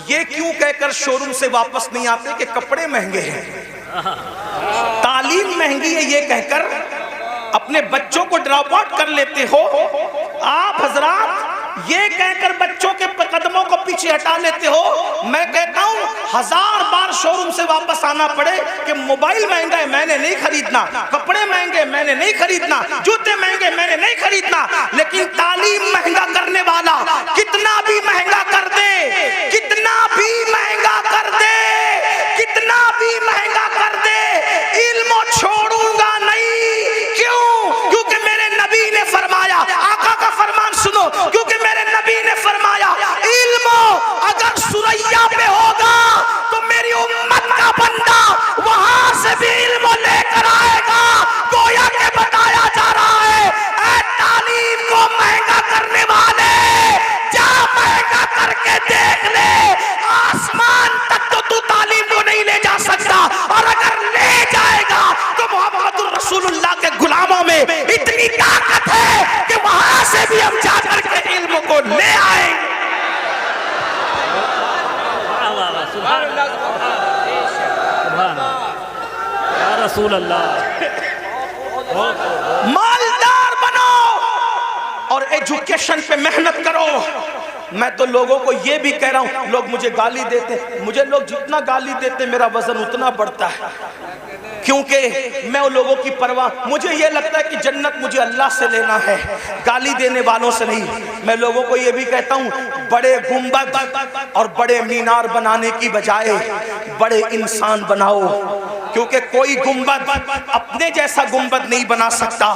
ये क्यों कहकर शोरूम से वापस नहीं आते कि कपड़े महंगे हैं, तालीम महंगी है, ये कहकर अपने बच्चों को ड्रॉप आउट कर लेते हो। आप हजरात ये कहकर बच्चों के कदमों को पीछे हटा लेते हो। मैं कहता हूं 1000 बार शोरूम से वापस आना पड़े कि मोबाइल महंगा है, मैंने नहीं खरीदना, कपड़े महंगे, मैंने नहीं खरीदना, जूते महंगे, मैंने नहीं खरीदना। लेकिन तालीम महंगा करने वाला कितना भी महंगा कर दे, कितना भी महंगा कर दे, कितना भी महंगा कर दे, इल्म छोड़ूंगा नहीं। क्यों? क्योंकि मेरे नबी ने फरमाया, आका का फरमान सुनो, क्योंकि मेरे नबी ने फरमाया, इल्म अगर सुरैया पे होगा तो मेरी उम्मत का बंदा वहां से भी इल्म लेकर आएगा। गोया के बताया जा रहा है, ऐ तालीम को महंगा करने वाले, जा महंगा करके देख ले, आसमान तक तो तू तालीम को नहीं ले जा सकता, और अगर ले जाएगा तो मोहम्मद रसूलुल्लाह के गुलामों में इतनी ताकत है कि वहां से भी हम जाकर के इल्म को ले आएंगे। रसूल अल्लाह, मालदार बनो और एजुकेशन पे मेहनत करो। मैं तो लोगों को ये भी कह रहा हूं, लोग मुझे गाली देते, मुझे लोग जितना गाली देते मेरा वजन उतना बढ़ता है, क्योंकि मैं उन लोगों की परवाह, मुझे ये लगता है कि जन्नत मुझे अल्लाह से लेना है, गाली देने वालों से नहीं। मैं लोगों को ये भी कहता हूँ, बड़े गुंबद और बड़े मीनार बनाने की बजाय बड़े इंसान बनाओ, क्योंकि कोई गुंबद अपने जैसा गुंबद नहीं बना सकता,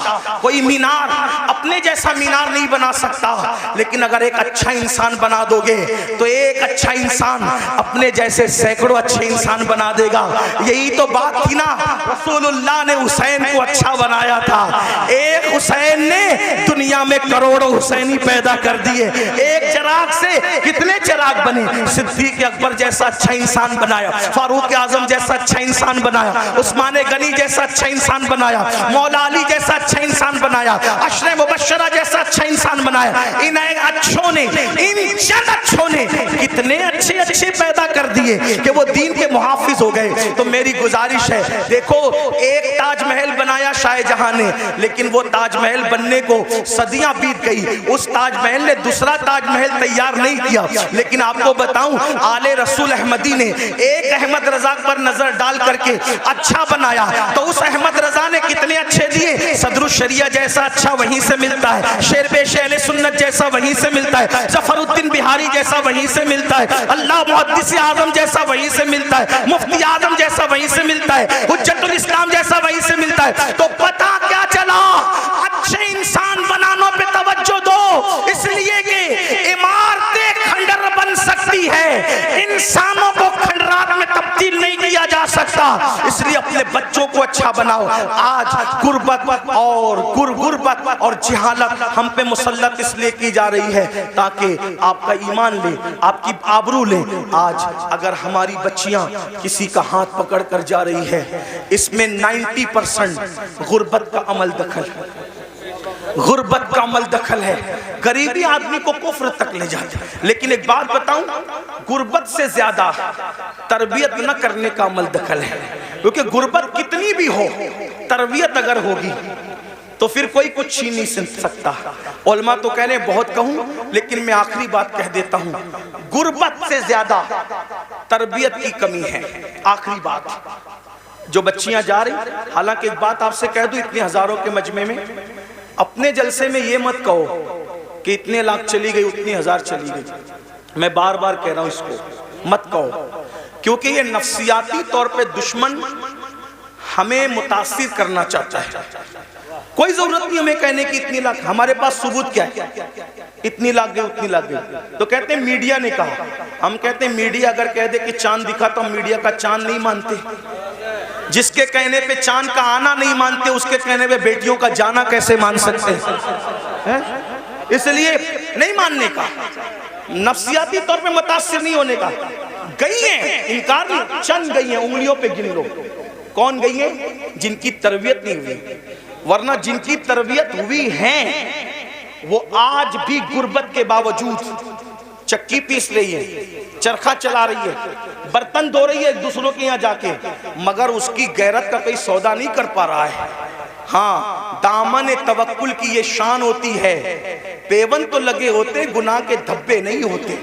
कोई मीनार अपने जैसा मीनार नहीं बना सकता। लेकिन अगर एक अच्छा इंसान बना दोगे तो एक अच्छा इंसान अपने जैसे सैकड़ों अच्छे इंसान बना देगा। यही तो बात थी ना, रसूलुल्लाह ने हुसैन को अच्छा बनाया था। एक हुसैन ने दुनिया में करोड़ों हुसैनी पैदा कर दिए। एक चिराग से कितने चिराग बने। सिद्दीक अकबर जैसा अच्छा इंसान बनाया, फारूक आजम जैसा अच्छा इंसान बनाया, बनाया, उस्मान गनी जैसा अच्छा इंसान बनाया, मौला अली जैसा अच्छा इंसान बनाया, अशरे मुबश्शरा जैसा अच्छा इंसान बनाया। इन अच्छों ने, इन चंद अच्छों ने कितने अच्छे अच्छे पैदा कर दिए कि वो दीन के मुहाफिज हो गए। तो मेरी गुजारिश है, देखो एक ताजमहल बनाया शाहजहां ने, लेकिन वो ताजमहल बनने को सदियां बीत गई, उस ताजमहल ने दूसरा ताजमहल तैयार नहीं किया। लेकिन आपको बताऊं, आले रसूल अहमदी ने एक अहमद रजा पर नजर डाल करके अच्छा बनाया, तो उस अहमद रजा ने कितने अच्छे दिए। सदरुश शरिया जैसा अच्छा वहीं से मिलता है, शेरपेश अहले सुन्नत जैसा वहीं से मिलता है, जफरुद्दीन बिहारी जैसा वहीं से मिलता है, अल्लाह मुहद्दिस आजम जैसा वहीं से मिलता है, मुफ्ती आजम जैसा वहीं से मिलता है, हुज्जतुल इस्लाम जैसा वहीं से मिलता है। तो पता क्या चला, अच्छे इंसान बनाने पे तवज्जो दो, इसलिए कि इमारतें खंडर बन सकती है, इंसानों को खंडरात में तब्दील नहीं किया जा सकता। इसलिए अपने बच्चों को अच्छा बनाओ। आज गुर्बत और जिहालत हम पे मुसल्लत इसलिए की जा रही है ताकि आपका ईमान ले, आपकी आबरू ले। आज अगर हमारी बच्चियां किसी का हाथ पकड़ कर जा रही है, इसमें 90% गुर्बत का अमल दखल है, गुर्बत का अमल दखल है। गरीबी आदमी को कुफ्र तक ले जाती है। लेकिन एक बात बताऊं, गुर्बत से ज्यादा तरबियत न करने का अमल दखल है, क्योंकि गुर्बत कितनी भी हो, तरबियत अगर होगी तो फिर कोई कुछ छीन नहीं सकता। उलमा तो कह रहे हैं बहुत कहूं, लेकिन मैं आखिरी बात कह देता हूं, गुर्बत से ज्यादा तरबियत की कमी है। आखिरी बात, जो बच्चियां जा रही, हालांकि एक बात आपसे कह दूं, इतने हजारों के मजमे में अपने जलसे में ये मत कहो कि इतने लाख चली गई, उतनी हजार चली गई। मैं बार बार कह रहा हूं, इसको मत कहो, क्योंकि ये नफ्सियाती तौर पे दुश्मन हमें मुतासिर करना चाहता है। कोई जरूरत नहीं हमें कहने की इतनी लाख, हमारे पास सबूत क्या है, इतनी लाख गई, उतनी लाख गई। तो कहते हैं मीडिया ने कहा, हम कहते हैं मीडिया अगर कह दे कि चांद दिखा तो हम मीडिया का चांद नहीं मानते। जिसके कहने पे चांद का आना नहीं मानते, उसके कहने पे बेटियों का जाना कैसे मान सकते हैं? इसलिए नहीं मानने का, नफ्सियाती तौर पे मुतासिर नहीं होने का। गई हैं, इनकार नहीं, चंद गई हैं, उंगलियों पे गिन लो कौन गई है जिनकी तरबियत नहीं हुई, वरना जिनकी तरबियत हुई है वो आज भी गुर्बत के बावजूद चक्की पीस रही है, चरखा चला रही है, बर्तन धो रही है दूसरों के यहाँ जाके, मगर उसकी गैरत का कोई सौदा नहीं कर पा रहा है। हाँ, दामन तवक्कुल की ये शान होती है, पेवन तो लगे होते, गुनाह के धब्बे नहीं होते।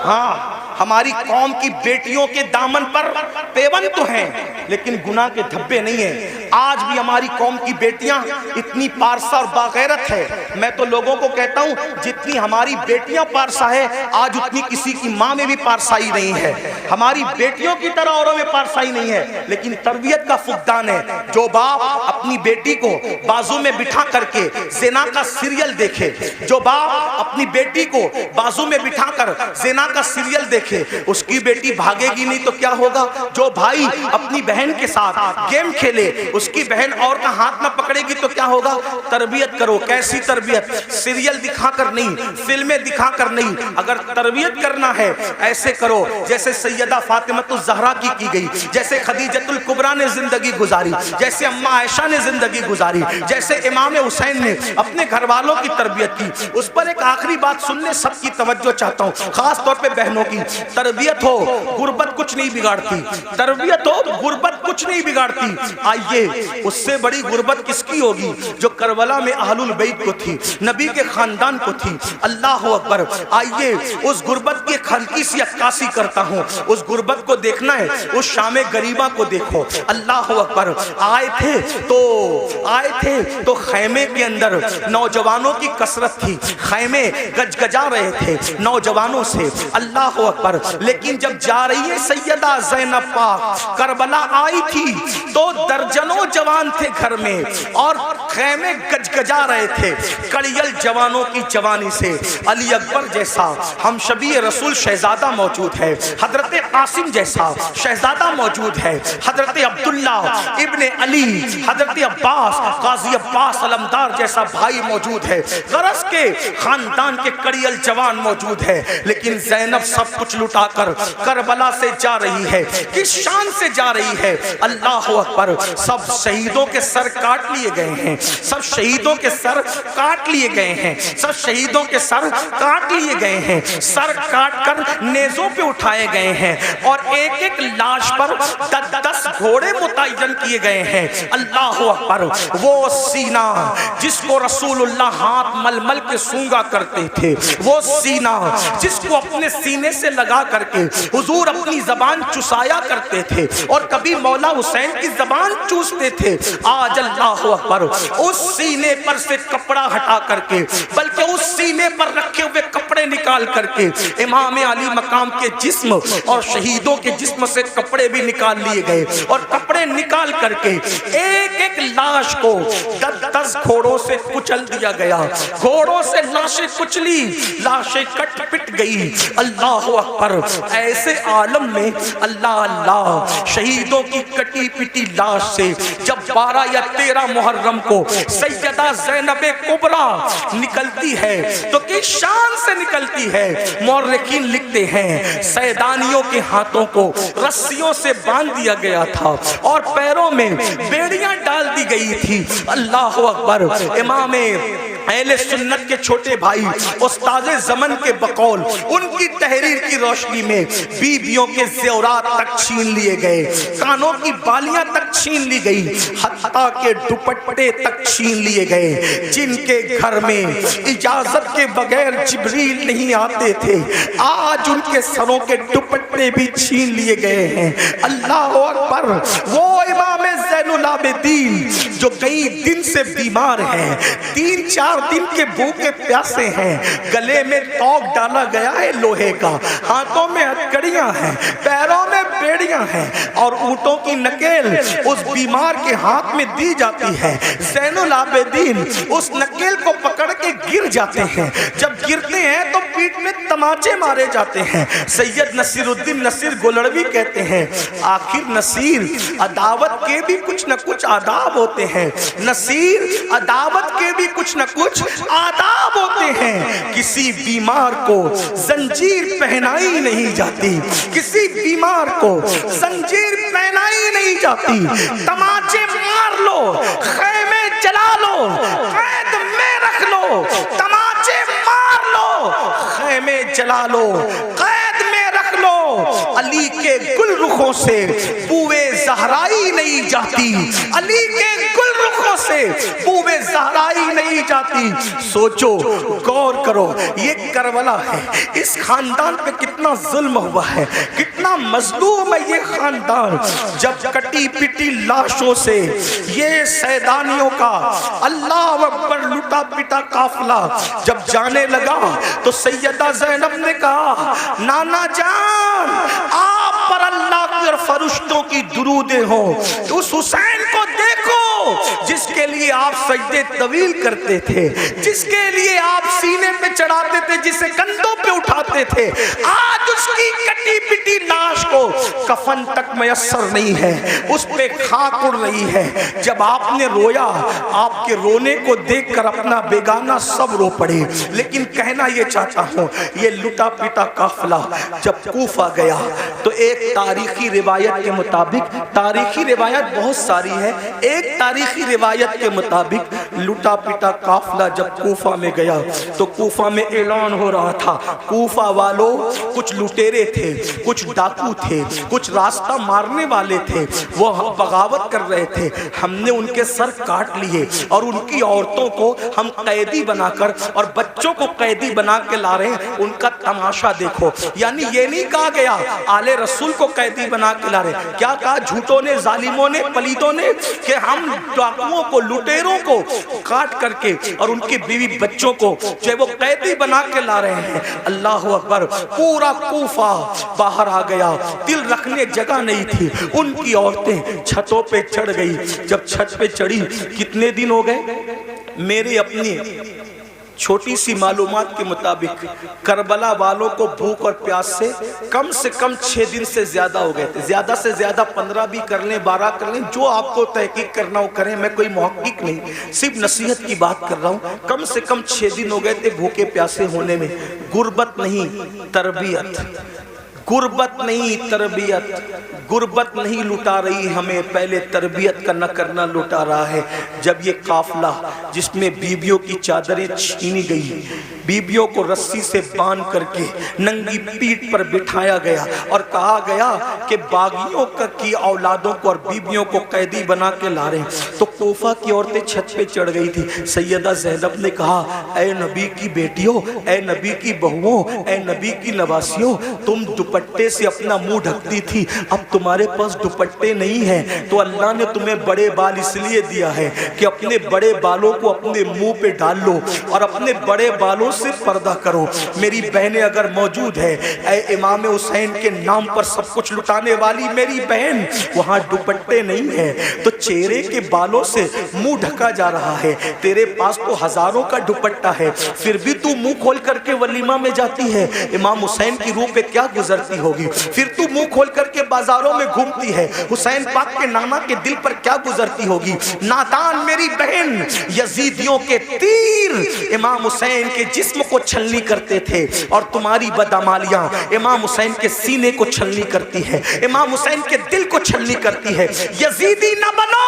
हाँ, हमारी कौम की बेटियों के दामन पर पेवन तो हैं, लेकिन गुनाह के धब्बे नहीं है। आज भी हमारी कौम की बेटियां इतनी पारसा और बागैरत है। मैं तो लोगों को कहता हूं, जितनी हमारी बेटियां पारसा है, आज उतनी किसी की माँ में भी पारसाई नहीं है। हमारी बेटियों की तरह औरों में पारसाई नहीं है, लेकिन तरबियत का फुकदान है। जो बाप अपनी बेटी को बाजू में बिठा करके ज़िना का सीरियल देखे, जो बाप अपनी बेटी को बाजू में बिठाकर ज़िना का सीरियल देखे, उसकी बेटी भागेगी नहीं तो क्या होगा। जो भाई अपनी बहन के साथ गेम खेले, उसकी बहन और का हाथ ना पकड़ेगी तो क्या होगा। तरबियत करो। कैसी तरबियत? सीरियल दिखाकर नहीं, फिल्में दिखाकर नहीं। अगर तरबियत करना है, ऐसे करो जैसे सैयदा फातिमतुज़ ज़हरा की गई, जैसे खदीजतुल कुबरा ने जिंदगी गुजारी, जैसे अम्मा आयशा ने जिंदगी गुजारी, जैसे इमाम हुसैन ने अपने घर वालों की तरबियत की। उस पर एक आखिरी बात सुनने सबकी तवज्जो चाहता हूँ, खास तौर पे बहनों की। तरबियत हो, गुर्बत कुछ नहीं बिगाड़ती। तरबियत हो, गुर्बत कुछ नहीं बिगाड़ती। आइए, उससे बड़ी गुर्बत किसकी होगी जो करबला में अहलुल बैत को थी, नबी के खानदान को थी। अल्लाह अकबर। आइए, उस गुर्बत की हल्की सी अक्कासी करता हूँ। उस गुर्बत को देखना है, उस शामे गरीबा को देखो। अल्लाह अकबर। आए थे तो खैमे के अंदर नौजवानों की कसरत थी, खैमे गजगजा रहे थे नौजवानों से। अल्लाह अकबर। लेकिन जब जा रही है सैयदा ज़ैनब पाक, करबला आई थी तो दर्जनों जवान थे घर में, और खैमे गजगजा रहे थे कड़ियल जवानों की जवानी से। अली अकबर जैसा हम शबी रसूल शहजादा मौजूद है, हजरत कासिम जैसा शहजादा मौजूद है, हजरत अब्दुल्ला इब्ने अली, हजरत अब्बास काजी अब्बास अलमदार जैसा भाई मौजूद है, गरज के खानदान के कड़ियल जवान मौजूद है। लेकिन ज़ैनब सब कुछ लुटाकर करबला से जा रही है, किस शान से जा रही है, अल्लाह अकबर। सब शहीदों के सर काट लिए गए हैं, सब शहीदों के सर काट लिए गए हैं, सब शहीदों के सर काट लिए गए हैं, सर काट कर नेज़ों पे उठाए गए हैं और एक एक लाश पर 10 घोड़े मुतय्यन किए गए हैं। अल्लाह अकबर। वो सीना जिसको रसूलुल्लाह हाथ मलमल के सूंगा करते थे, वो सीना जिसको अपने सीने से लगा करके हुजूर अपनी जबान चुसाया करते थे और कभी मौला हुसैन की जबान चूसते थे, आज अल्लाह अकबर उस सीने पर से कपड़ा हटा करके, बल्कि उस सीने पर रखे हुए कपड़े निकाल करके इमाम अली मकाम के जिस्म और शहीदों के जिस्म से कपड़े भी निकाल लिए गए और कपड़े निकाल करके एक एक लाश को 10 घोड़ों से कुचल दिया गया। घोड़ों से लाशें कुचली, लाशें कट पिट गई। अल्लाह अकबर। ऐसे आलम में अल्लाह अल्लाह शहीदों की कटी पिटी लाश से जब 12 या 13 मुहर्रम को सैयदा ज़ैनब कुबरा निकलती है तो किस शान से निकलती है। मौर्रिखीन लिखते हैं सैदानियों के हाथों को रस्सियों से बांध दिया गया था और पैरों में बेड़ियां डाल दी गई थी। अल्लाह अकबर। इमाम अहले सुन्नत के छोटे भाई उस्ताज़े ज़मन के बकौल उनकी तहरीर की रोशनी में बीबियों के ज़ेवरात तक छीन लिए गए, कानों की बालियां तक छीन ली गई, हत्ता के दुपट्टे तक छीन लिए गए। जिनके घर में इजाजत के बगैर जिब्रील नहीं आते थे, आज उनके सरों के दुपट्टे भी छीन लिए गए हैं। अल्लाह अकबर। वो इमाम ज़ैनुल आबिदीन जो कई दिन से बीमार हैं, 3-4 दिन के भूखे प्यासे हैं, गले में तौक डाला गया है लोहे का, हाथों में हथकड़ियां हैं, पैरों में बेड़ियां हैं और ऊंटों की नकेल उस बीमार के हाथ में दी जाती है। ज़ैनुल आबिदीन उस नकेल को पकड़ के गिर जाते हैं, जब गिरते हैं तो पीठ में तमाचे मारे जाते हैं। सैयद नसीरुद्दीन नसीर गोलड़वी कहते हैं, आखिर नसीर अदावत के भी कुछ न कुछ आदाब होते हैं, नसीर अदावत के भी कुछ न कुछ आदाब होते हैं। किसी बीमार को जंजीर पहनाई नहीं जाती, किसी बीमार को जंजीर पहनाई नहीं जाती। तमाचे मार लो, खैमे जला लो, कैद में रख लो, तमाचे मार लो, खैमे जला लो, कैद में रख लो। अली के गुल रुखों से बूए ज़हराई नहीं जाती, अली के गुल रुखों से बूए ज़हराई नहीं जाती। सोचो, गौर करो, ये करबला है, इस खानदान पे कितना जुल्म हुआ है, कितना मजलूम है ये खानदान। जब कटी पिटी लाशों से ये सैदानियों का अल्लाह अकबर लुटा पिटा काफिला जब जाने लगा तो सैयदा ज़ैनब ने कहा, नाना जान आप पर अल्लाह की और फरिश्तों की दुरूदें हो, उस हुसैन को देखो जिसके लिए आप सजदे तवील करते थे, जिसके लिए आप सीने पे चढ़ाते थे, जिसे कंधों पे उठाते थे, आज उसकी कटी पिटी लाश को कफन तक मयस्सर नहीं है, उस पे खाक उड़ रही है। जब आपने रोया, आपके रोने को देखकर अपना बेगाना सब रो पड़े। लेकिन कहना ये चाहता हूँ, ये लुटा पिटा काफिला जब कूफा गया तो एक तारीखी रिवायत के मुताबिक, तारीखी रिवायत बहुत सारी है, एक तारीखी रिवायत के मुताबिक लुटा पिटा काफिला जब कूफा में गया तो कूफा में ऐलान हो रहा था, कूफा वालों कुछ लुटेरे थे, कुछ डाकू थे, कुछ रास्ता मारने वाले थे, वो बगावत कर रहे थे, हमने उनके सर काट लिए और उनकी औरतों को हम कैदी बनाकर और बच्चों को कैदी बना के ला रहे हैं, उनका तमाशा देखो। यानी ये नहीं कहा गया आले रसूल को कैदी बना के ला रहे, क्या कहा झूठों ने, जालिमों ने, पलीदों ने कि हम डाकुओं को, लुटेरों को काट करके और उनके बीवी बच्चों को जो है वो कैदी बना के ला रहे हैं। अल्लाह अकबर, पूरा कूफा बाहर आ गया, दिल रखने जगह नहीं थी। उनकी औरतें छतों पे चढ़ गई। जब छत पे चढ़ी, कितने दिन हो गए? मेरी अपनी छोटी सी मालूमात के मुताबिक करबला वालों को भूख और प्यास से कम 6 दिन से ज्यादा हो गए थे। ज्यादा से ज्यादा 15 भी कर लें, 12 कर लें, जो आपको तहकीक करना हो करें। मैं कोई मुहक्किक नहीं, सिर्फ नसीहत की बात कर रहा हूँ। कम से कम 6 दिन हो गए थे भूखे प्यासे होने में। गुर्बत नहीं तरबियत, गुर्बत नहीं तरबियत, गुर्बत नहीं लुटा रही हमें, पहले तरबियत का न करना लुटा रहा है। जब ये काफिला जिसमें बीबियों की चादरें छीनी गई, बीबियों को रस्सी से बांध करके नंगी पीठ पर बिठाया गया और कहा गया कि बागियों की औलादों को और बीबियों को कैदी बना के ला रहे हैं, तो कोफा की औरतें छत पे चढ़ गई थी। सैयदा ज़ैनब ने कहा, ऐ नबी की बेटियों, ऐ नबी की बहुओं, ऐ नबी की नवासियों, तुम दुपट्टे से अपना मुंह ढकती थी, अब तुम्हारे पास दुपट्टे नहीं है तो अल्लाह ने तुम्हें बड़े बाल इसलिए दिया है कि अपने बड़े बालों को अपने मुंह पे डाल लो और अपने बड़े बालों से पर्दा करो। मेरी बहनें अगर मौजूद है, ऐ इमाम हुसैन के नाम पर सब कुछ लुटाने वाली मेरी बहन, वहां दुपट्टे नहीं है तो चेहरे के बालों से मुंह ढका जा रहा है। तेरे पास तो हजारों का दुपट्टा है, फिर भी तू मुंह खोल करके वलीमा में जाती है। इमाम हुसैन की रूह पे क्या गुजरती होगी? फिर तू मुंह खोल करके बाजारों में घूमती है, हुसैन पाक के नाना के दिल पर क्या गुजरती होगी? नादान मेरी बहन, यजीदियों के तीर इमाम हुसैन के जिस्म को छलनी करते थे और तुम्हारी बदअमालियां इमाम हुसैन के सीने को छलनी करती है, इमाम हुसैन के दिल को छलनी करती है। यजीदी ना बनो,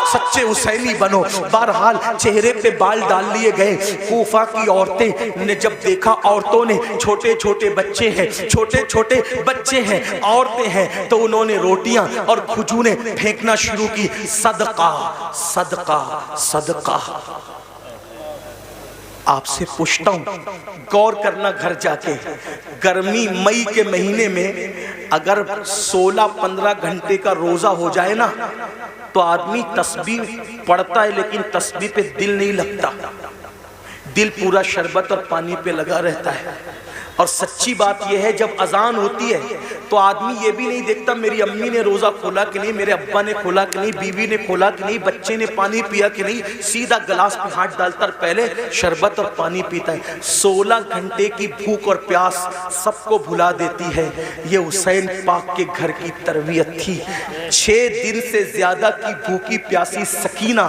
सच्चे हुसैनी बनो। बहरहाल चेहरे पे बाल डाल लिए गए। कूफा की औरतें ने जब देखा, औरतों ने, छोटे छोटे बच्चे हैं, छोटे छोटे बच्चे हैं, औरतें हैं, तो उन्होंने रोटियां और खजूरें फेंकना शुरू की। सदका सदका सदका। आपसे पूछता हूं, गौर करना घर जाके, गर्मी मई के महीने में अगर 16-15 घंटे का रोजा हो जाए ना, तो आदमी तस्बीह पढ़ता है लेकिन तस्बीह पे दिल नहीं लगता, दिल पूरा शरबत और पानी पे लगा रहता है। और सच्ची बात यह है, जब अजान होती है तो आदमी ये भी नहीं देखता मेरी अम्मी ने रोजा खोला कि नहीं, मेरे अब्बा ने खोला कि नहीं, बीवी ने खोला कि नहीं, बच्चे ने पानी पिया कि नहीं, सीधा गिलास पे हाथ डालता और पहले शरबत और पानी पीता है। 16 घंटे की भूख और प्यास सबको भुला देती है। ये हुसैन पाक के घर की तरबियत थी। 6 दिन से ज्यादा की भूखी प्यासी सकीना,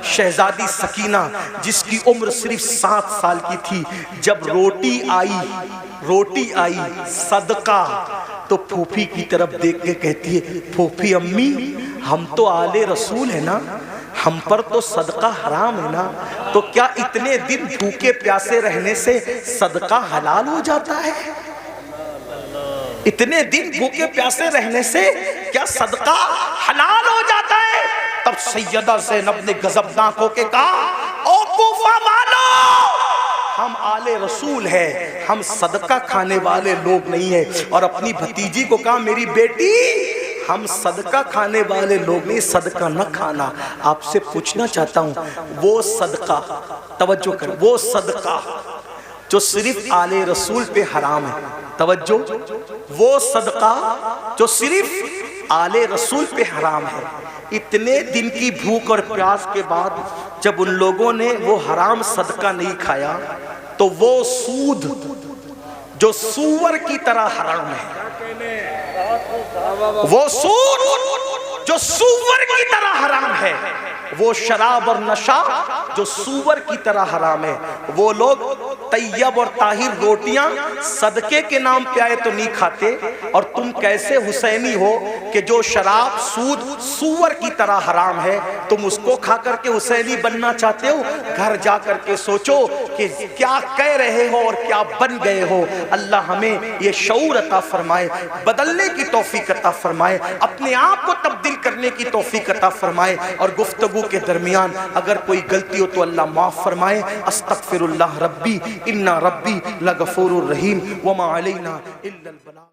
शहजादी सकीना, जिसकी उम्र सिर्फ 7 साल की थी, जब रोटी आई सदका, तो फूफी की तरफ देख के कहती है, फूफी अम्मी, हम तो आले रसूल है ना, हम पर तो सदका हराम है ना, तो क्या इतने दिन भूखे प्यासे रहने से सदका हलाल हो जाता है? इतने दिन भूखे प्यासे रहने से क्या सदका हलाल हो जाता है? तब सैयदा ज़ैनब ने गजबनाक होके कहा, ओ कूफा वालों, हम आले रसूल है, हम सदका खाने वाले लोग नहीं है। और अपनी भतीजी को कहा, मेरी बेटी, हम सदका खाने वाले लोग नहीं, सदका न खाना। आपसे पूछना चाहता हूं, वो सदका, तवज्जो कर, वो सदका जो सिर्फ आले रसूल पे हराम है, तवज्जो, वो सदका जो सिर्फ आले रसूल पे हराम है, इतने दिन की भूख और प्यास के बाद जब उन लोगों ने वो हराम सदका नहीं खाया, तो वो सूद जो सूअर की तरह हराम है, वो सूद जो सूअर की तरह हराम है, वो शराब और नशा जो सूअर की तरह हराम है, वो लोग तैयब और ताहिर रोटियां सदके के नाम पे आए तो नहीं खाते, और तुम कैसे हुसैनी हो कि जो शराब सूद सूअर की तरह हराम है, तुम उसको खा करके हुसैनी बनना चाहते हो? घर जा करके सोचो कि क्या कह रहे हो और क्या बन गए हो। अल्लाह हमें ये शऊर अता फरमाए, बदलने की तौफीक अता फरमाए, अपने आप को तब्दील करने की तौफीक अता फरमाए, और गुफ्तगू के दरमियान अगर कोई गलती हो तो अल्लाह माफ फरमाए। अस्तगफिरुल्लाह रब्बी इन्ना रब्बी लगफूरुर रहीम वमा अलैना इल्लल बलाग।